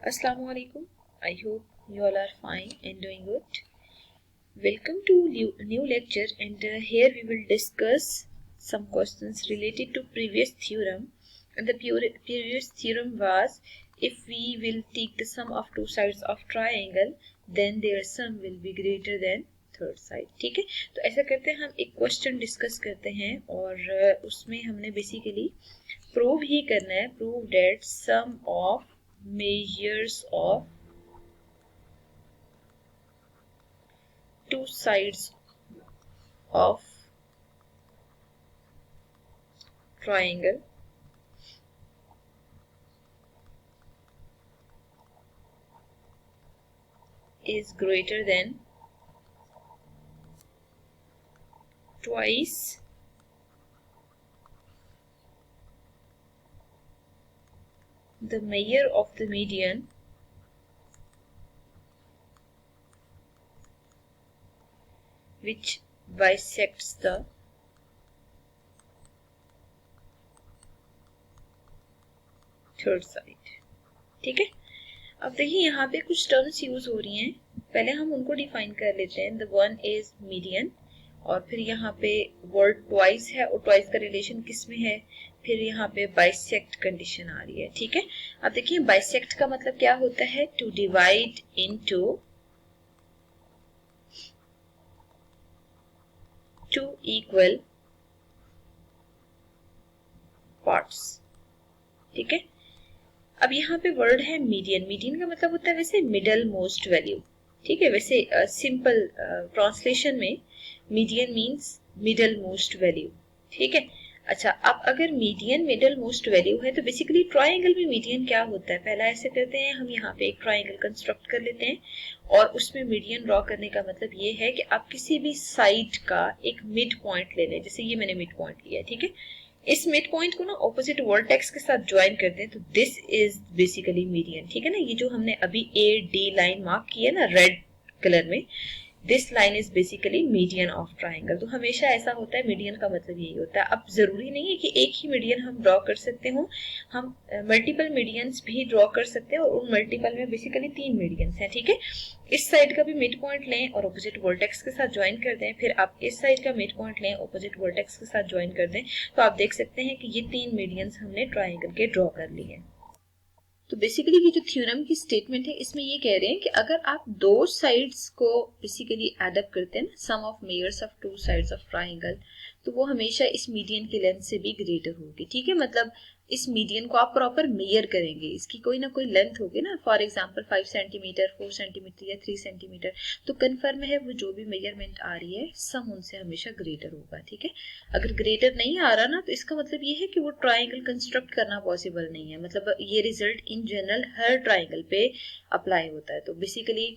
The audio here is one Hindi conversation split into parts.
Assalamualaikum. I hope you all are fine and doing good. Welcome to new lecture, and here we will discuss some questions related to previous theorem. And the previous theorem was, if we will take the sum of two sides of triangle, then their sum will be greater than third side. ठीक है, तो ऐसा करते हैं, हम एक क्वेश्चन डिस्कस करते हैं और उसमें हमने बेसिकली प्रूव ही करना है, prove that sum of measures of two sides of triangle is greater than twice the measure of the median which bisects the third side. ठीक है, अब देखिए यहाँ पे कुछ टर्म्स यूज हो रही हैं, पहले हम उनको डिफाइन कर लेते हैं. द वन इज मीडियन, और फिर यहाँ पे वर्ड ट्वाइस है, और ट्वाइस का रिलेशन किस में है, फिर यहाँ पे बाइसेक्ट कंडीशन आ रही है. ठीक है, अब देखिए बाइसेक्ट का मतलब क्या होता है, to divide into two equal parts. ठीक है, अब यहाँ पे वर्ड है मीडियन. मीडियन का मतलब होता है वैसे मिडल मोस्ट वैल्यू. ठीक है, वैसे सिंपल ट्रांसलेशन में median means middle most value. ठीक है, अच्छा, अब अगर मीडियन मिडल मोस्ट वैल्यू है तो बेसिकली ट्राइंगल में मीडियन क्या होता है, पहला ऐसे करते हैं, हम यहाँ पे एक ट्राइंगल कंस्ट्रक्ट कर लेते हैं और उसमें मीडियन ड्रॉ करने का मतलब ये है कि आप किसी भी साइड का एक मिड पॉइंट ले लें. जैसे ये मैंने मिड पॉइंट लिया है. ठीक है, इस मिड पॉइंट को ना ऑपोजिट वर्टेक्स के साथ ज्वाइन कर दें तो दिस इज बेसिकली मीडियन. ठीक है ना, ये जो हमने अभी ए डी लाइन मार्क की है ना रेड कलर में, this line is basically median of triangle. तो हमेशा ऐसा होता है, मीडियन का मतलब यही होता है. अब जरूरी नहीं है कि एक ही मीडियन हम ड्रॉ कर सकते हो, हम मल्टीपल मीडियंस भी ड्रॉ कर सकते हैं, और उन मल्टीपल में बेसिकली 3 मीडियंस हैं. ठीक है, इस साइड का भी मिड पॉइंट लें और ऑपोजिट वर्टेक्स के साथ ज्वाइन कर दें, फिर आप इस साइड का मिड पॉइंट लें, ऑपोजिट वर्टेक्स के साथ ज्वाइन कर दें, तो आप देख सकते हैं कि ये 3 मीडियंस हमने ट्राइंगल के ड्रॉ कर लिए हैं. तो बेसिकली ये जो थ्योरम की स्टेटमेंट है, इसमें ये कह रहे हैं कि अगर आप दो साइड्स को बेसिकली एड अप करते हैं ना, sum of measures of two sides of triangle, तो वो हमेशा इस मीडियन की लेंथ से भी ग्रेटर होगी. ठीक है, मतलब इस मीडियन को आप प्रॉपर मेजर करेंगे, इसकी कोई ना कोई लेंथ होगी ना, फॉर एग्जांपल 5 सेंटीमीटर, 4 सेंटीमीटर या 3 सेंटीमीटर, तो कन्फर्म है वो जो भी मेजरमेंट आ रही है सम उनसे हमेशा ग्रेटर होगा. ठीक है, अगर ग्रेटर नहीं आ रहा ना, तो इसका मतलब ये है कि वो ट्राइंगल कंस्ट्रक्ट करना पॉसिबल नहीं है. मतलब ये result in general her triangle पे अप्लाई होता है. तो बेसिकली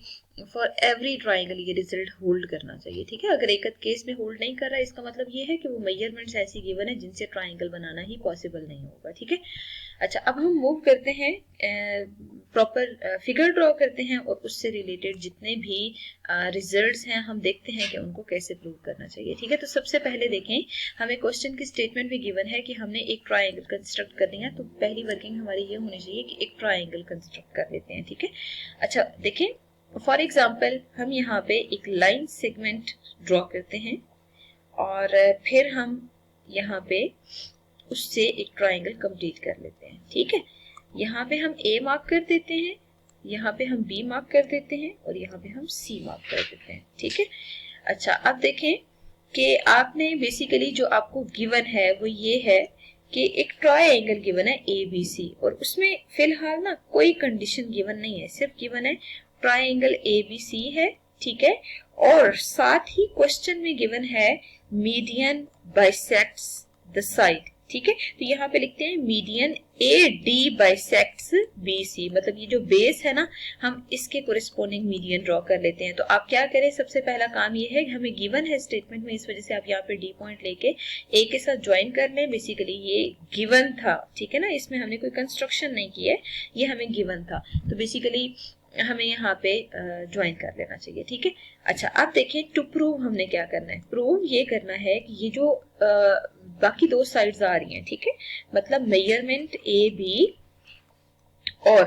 फॉर एवरी ट्राइंगल ये रिजल्ट होल्ड करना चाहिए. ठीक है, अगर एक केस में होल्ड नहीं कर रहा है, इसका मतलब ये है कि वो मेजरमेंट्स ऐसी गिवन है जिनसे ट्राइंगल बनाना ही पॉसिबल नहीं होगा. ठीक है, अच्छा, अब हम मूव करते हैं, प्रॉपर फिगर ड्रॉ करते हैं और उससे रिलेटेड जितने भी रिजल्ट्स हैं हम देखते हैं कि उनको कैसे प्रूव करना चाहिए. ठीक है, तो सबसे पहले देखें, हमें क्वेश्चन की स्टेटमेंट भी गिवन है कि हमने एक ट्राइंगल कंस्ट्रक्ट करनी है, तो पहली वर्किंग हमारी ये होनी चाहिए कि एक ट्राइंगल कंस्ट्रक्ट कर लेते हैं. ठीक है, अच्छा देखें, फॉर एग्जाम्पल हम यहाँ पे एक लाइन सेगमेंट ड्रॉ करते हैं और फिर हम यहाँ पे उससे एक ट्राइंगल कंप्लीट कर लेते हैं. ठीक है, यहाँ पे हम ए मार्क कर देते हैं, यहाँ पे हम बी मार्क कर देते हैं और यहाँ पे हम सी मार्क कर देते हैं. ठीक है, अच्छा, अब देखें कि आपने बेसिकली जो आपको गिवन है वो ये है कि एक ट्राइंगल गिवन है ABC, और उसमें फिलहाल ना कोई कंडीशन गिवन नहीं है, सिर्फ गिवन है ट्राइंगल ABC है. ठीक है, और साथ ही क्वेश्चन में गिवन है मीडियन बाइसेक्ट्स द साइड. ठीक है, तो यहाँ पे लिखते हैं मीडियन AD बाइसेक्ट्स BC, मतलब ये जो बेस है ना, हम इसके कोरिस्पोंडिंग मीडियन ड्रॉ कर लेते हैं. तो आप क्या करें, सबसे पहला काम ये है कि हमें गिवन है स्टेटमेंट में, इस वजह से आप यहाँ पे D पॉइंट लेके A के साथ ज्वाइन कर लें. बेसिकली ये गिवन था. ठीक है ना, इसमें हमने कोई कंस्ट्रक्शन नहीं की है, ये हमें गिवन था, तो बेसिकली हमें यहाँ पे ज्वाइन कर लेना चाहिए. ठीक है, अच्छा, अब देखिए टू प्रूव हमने क्या करना है, प्रूव ये करना है कि ये जो बाकी दो साइड्स आ रही हैं, ठीक है, मतलब मेजरमेंट AB और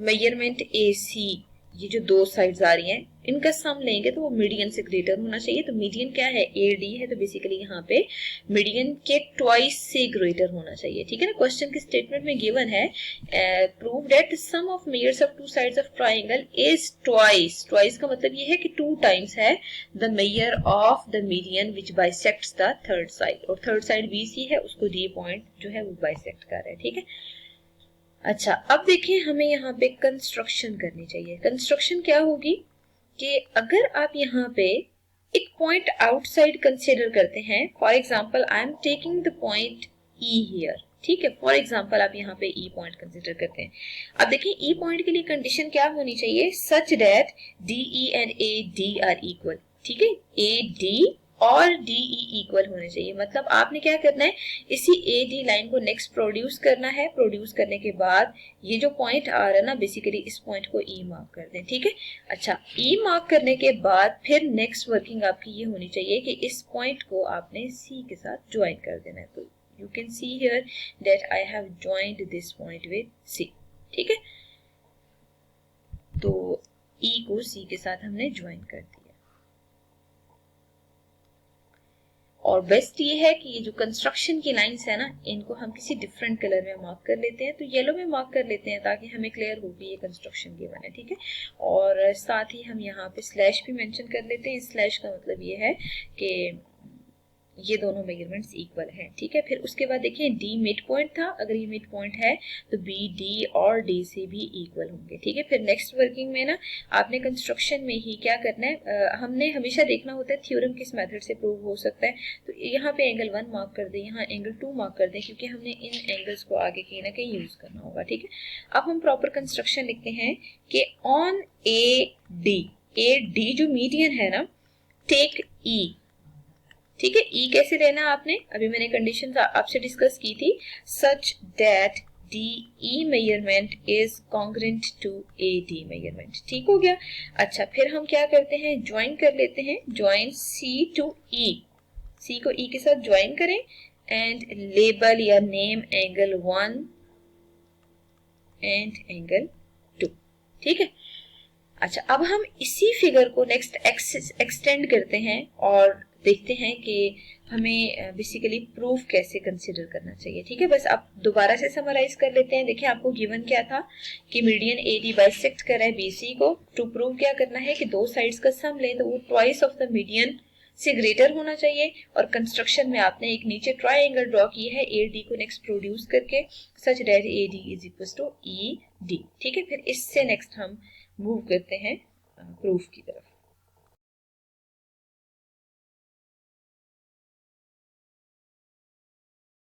मेजरमेंट ए सी, ये जो दो साइड्स आ रही हैं इनका सम लेंगे तो वो मीडियन से ग्रेटर होना चाहिए। तो मीडियन क्या है, ए डी है, तो बेसिकली यहाँ पे मीडियन के ट्वाइस से ग्रेटर होना चाहिए। ठीक है ना। क्वेश्चन के स्टेटमेंट में गिवन है prove that the sum of measures of two sides of triangle is twice. Twice का मतलब ये है कि टू टाइम्स है the measure of the median which bisects the third side, और थर्ड साइड बीसी है, उसको डी पॉइंट जो है वो बाइसेक्ट कर रहा है। ठीक है। अच्छा, अब देखिए हमें यहाँ पे कंस्ट्रक्शन करनी चाहिए। कंस्ट्रक्शन क्या होगी कि अगर आप यहाँ पे एक पॉइंट आउटसाइड कंसीडर करते हैं, for example I am taking the point E here. ठीक है, फॉर एग्जांपल आप यहाँ पे ई पॉइंट कंसीडर करते हैं। अब देखिए ई पॉइंट के लिए कंडीशन क्या होनी चाहिए, सच that D E and A D R equal. ठीक है, ए डी और डी ई इक्वल होने चाहिए। मतलब आपने क्या करना है, इसी ए डी लाइन को नेक्स्ट प्रोड्यूस करना है। प्रोड्यूस करने के बाद ये जो पॉइंट आ रहा है ना, बेसिकली इस पॉइंट को ई मार्क कर दें। ठीक है। अच्छा, ई मार्क करने के बाद फिर नेक्स्ट वर्किंग आपकी ये होनी चाहिए कि इस पॉइंट को आपने सी के साथ ज्वाइन कर देना है। तो you can see here that I have joined this point with C. ठीक है, तो ई को सी के साथ हमने ज्वाइन कर दिया। और बेस्ट ये है कि ये जो कंस्ट्रक्शन की लाइंस है ना, इनको हम किसी डिफरेंट कलर में मार्क कर लेते हैं। तो येलो में मार्क कर लेते हैं ताकि हमें क्लियर हो कि ये कंस्ट्रक्शन गिवन है। ठीक है, और साथ ही हम यहाँ पे स्लैश भी मेंशन कर लेते हैं। स्लैश का मतलब ये है कि ये दोनों मेजरमेंट्स इक्वल हैं। ठीक है, फिर उसके बाद देखिए डी मिड पॉइंट था, अगर ये मिड पॉइंट है तो बी डी और डी से भी इक्वल होंगे। ठीक है, फिर नेक्स्ट वर्किंग में ना आपने कंस्ट्रक्शन में ही क्या करना है, हमने हमेशा देखना होता है थ्योरम किस मेथड से प्रूव हो सकता है। तो यहाँ पे एंगल 1 मार्क कर दें, यहाँ एंगल 2 मार्क कर दें, क्योंकि हमने इन एंगल्स को आगे कहीं ना कहीं यूज करना होगा। ठीक है, अब हम प्रॉपर कंस्ट्रक्शन लिखते हैं कि ऑन ए डी जो मीडियन है ना, टेक ई। ठीक है, ई कैसे लेना आपने, अभी मैंने कंडीशंस आपसे डिस्कस की थी, such that D E measurement is congruent to A D measurement. ठीक हो गया। अच्छा, फिर हम क्या करते हैं, ज्वाइन कर लेते हैं, ज्वाइन सी टू ई, सी को ई के साथ ज्वाइन करें एंड लेबल या नेम एंगल 1 एंड एंगल 2। ठीक है। अच्छा, अब हम इसी फिगर को नेक्स्ट एक्सटेंड करते हैं और देखते हैं कि हमें बेसिकली प्रूफ कैसे कंसीडर करना चाहिए। ठीक है, बस आप दोबारा से समराइज कर लेते हैं। देखिए आपको गिवन क्या था कि मीडियन ए डी बाइसेक्ट कर रहा है बीसी को। टू प्रूव क्या करना है कि दो साइड्स का सम लें तो वो ट्वाइस ऑफ द मीडियन से ग्रेटर होना चाहिए। और कंस्ट्रक्शन में आपने एक नीचे ट्राइंगल ड्रॉ की है ए डी को नेक्स्ट प्रोड्यूस करके, such that A D is equal to E D. ठीक है, फिर इससे नेक्स्ट हम मूव करते हैं प्रूफ की तरफ।